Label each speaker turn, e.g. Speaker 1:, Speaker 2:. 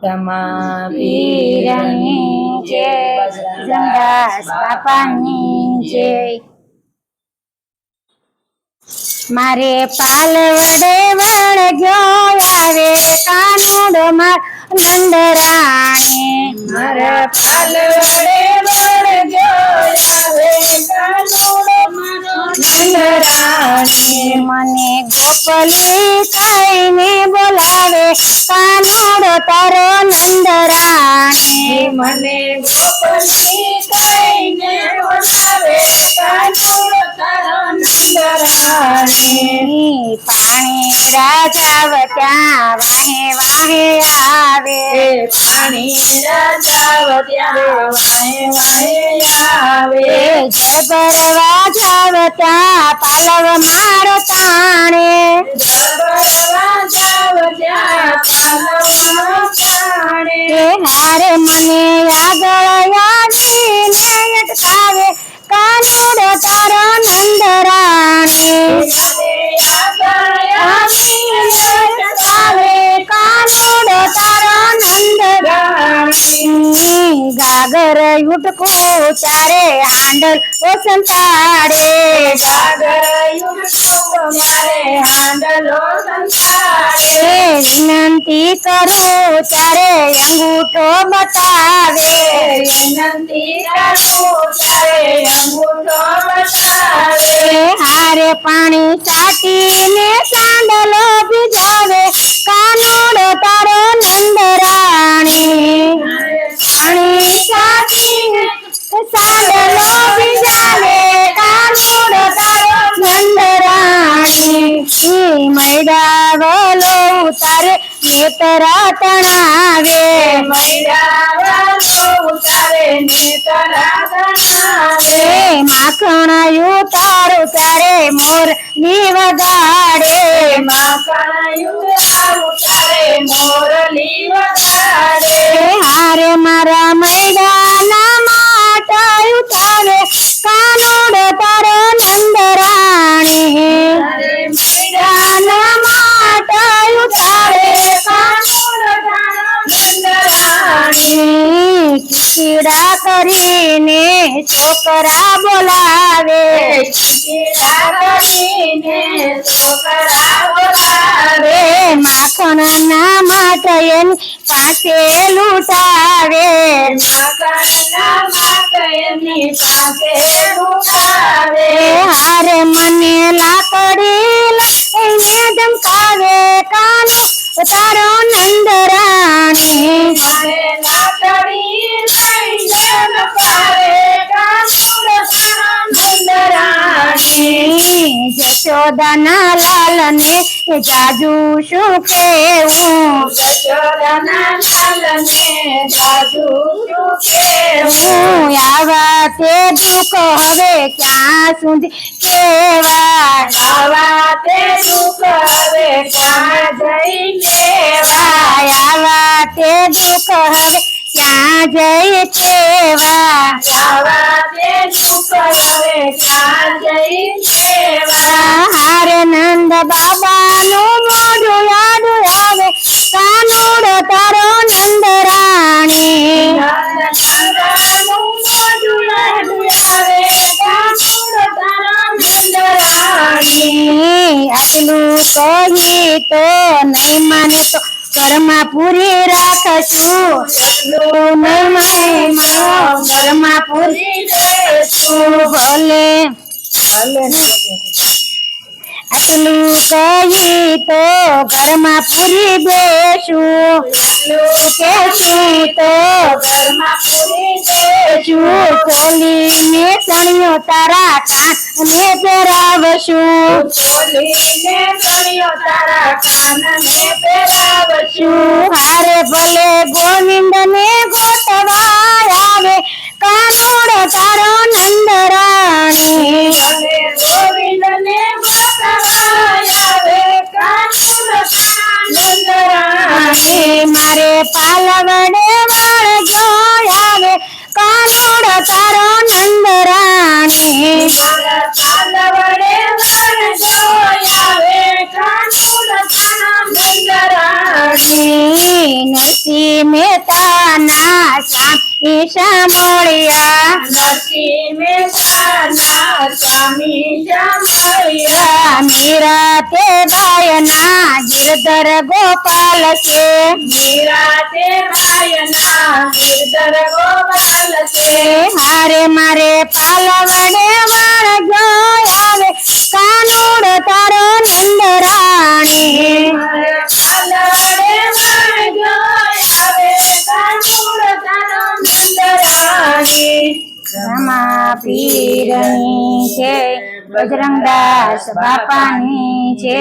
Speaker 1: તમા
Speaker 2: પીરની જય, બજરંગદાસ બાપાની જય। મારે પાલ વડે વળગ્યો આવે કાનુડો માર નંદરાણી।
Speaker 1: મારા પાલ વડે વળગ્યો આવે કાનુડો મારો નંદરાણી।
Speaker 2: મને ગોપલી કહીને બોલાવે કાનુડો તારો નંદરાણી।
Speaker 1: મને ગોપલી કહીને બોલાવે કાનુડો તારો નંદરાણી।
Speaker 2: પાણી રાજાવ ત્યાં વાહે વાહે આવે,
Speaker 1: પાણી રાજાવ ત્યાં વાહે વાહે આવે।
Speaker 2: જય ભરવા જાવ ત્યાં પાલવ માર તાણે,
Speaker 1: ભરવા જાવ ત્યાં પાલવમાં તાણે।
Speaker 2: હારે મને આગળ આવીને અટકાવે કાનુડો તારો નંદરાણી। કાનુડો તારો નંદરાણી। ગાગર ઉટકું ચારે હાંડલ ઓ સંતાડે,
Speaker 1: ગાગર યુટકું મારે હાંડલો સંતાડે।
Speaker 2: વિનંતી કરું ત્યારે અંગૂઠો બતાવે,
Speaker 1: વિનંતી કરું તારે અંગૂઠો બતાવે।
Speaker 2: હારે પાણી છાટીને સાંડલો ભીજાવે કાનુડો તારો નંદરાણી। પાણી છાટીને સાંડલો ભીજાવે કાનુડો તારો નંદરાણી। મૈડાવલો તારે નેતરા તણાવે,
Speaker 1: મૈડાવલો તારે નેતરા તણાવે।
Speaker 2: માખણ ઉતારું ત્યારે મોર ની વગાડે,
Speaker 1: માખણ તારે મોરલી વગાડે।
Speaker 2: હારે મારા મૈડાના માટા ઉતારે કાનુડો તારો નંદરાણી। મૈડાના માટા ઉતારે કાનુડો તારો નંદરાણી। ખીચડા કરીને છોકરા બોલાવે,
Speaker 1: ખીચડા કરીને છોકરા બોલાવે।
Speaker 2: માખણ ના માટે એની પાસે લૂંટાવે,
Speaker 1: માખણના માટે એની પાસે લૂંટાવે।
Speaker 2: હારે મને લાકડી લઈને ધમકાવે કાનો તારો નંદરાણી।
Speaker 1: મને લાકડી લઈને ધમકાવે કાનુડો તારો નંદરાણી।
Speaker 2: જશોદાના લાલ ને જાજુ શું કેવું,
Speaker 1: જશોદાના લાલને જાજુ શું કહેવું।
Speaker 2: આવા તે દુઃખ હવે ક્યાં સુધી કેવા,
Speaker 1: આવા તે દુઃખ હવે ક્યાં જઈ લેવા।
Speaker 2: આવા તે દુઃખ હવે ક્યાં જઈ કેવા।
Speaker 1: આવા તે દુઃખ હવે ક્યાં જઈ લેવા।
Speaker 2: હારે નંદ બાબાનું મોઢું યાદ આવે કાનુડો તારો નંદરાણી।
Speaker 1: નંદબાબાનું મોઢું યાદ આવે કાનુડો તારો નંદરાણી।
Speaker 2: આટલું કહી તો નહીં માને તો ઘરમાં પૂરી રાખશું, નહીં માને ઘરમાં પૂરી રાખશું। ભલે આટલું કહી તો ઘરમાં પૂરી દેશું, કેશું તો
Speaker 1: ઘરમાં પૂરી દેશું।
Speaker 2: ખોલીને સણિયો તારા કાને પહેરાવશું,
Speaker 1: ખોલીને સળિયો તારા કાનને પહેરાવશું।
Speaker 2: હારે ભલે ગોવિંદ ને ગોતવા આવે કાનુડો તારો નંદરાણી।
Speaker 1: અને ગોવિંદને બતાવા આવે કાનુડો તારો નંદરાણી।
Speaker 2: મારે પાલ વડે વળગ્યો આવે કાનુડો તારો નંદરાણી।
Speaker 1: મારા પાલ વડે વળગ્યો આવે કાનુડો તારો નંદરાણી। જમાડ્યા
Speaker 2: મીરા તે બાયના ગિરધર ગોપાલ છે
Speaker 1: નિરાતે બાયના ગિરધર ગોપાલ છે
Speaker 2: હારે મારે પાલવડે વળગ્યો આવે કાનુડ તારો નંદરાણી
Speaker 1: મારે પાલવડે વળગ્યો આવે કાનુડ તારો નંદરાણી
Speaker 2: રમા પીરની છે બજરંગદાસ બાપાની છે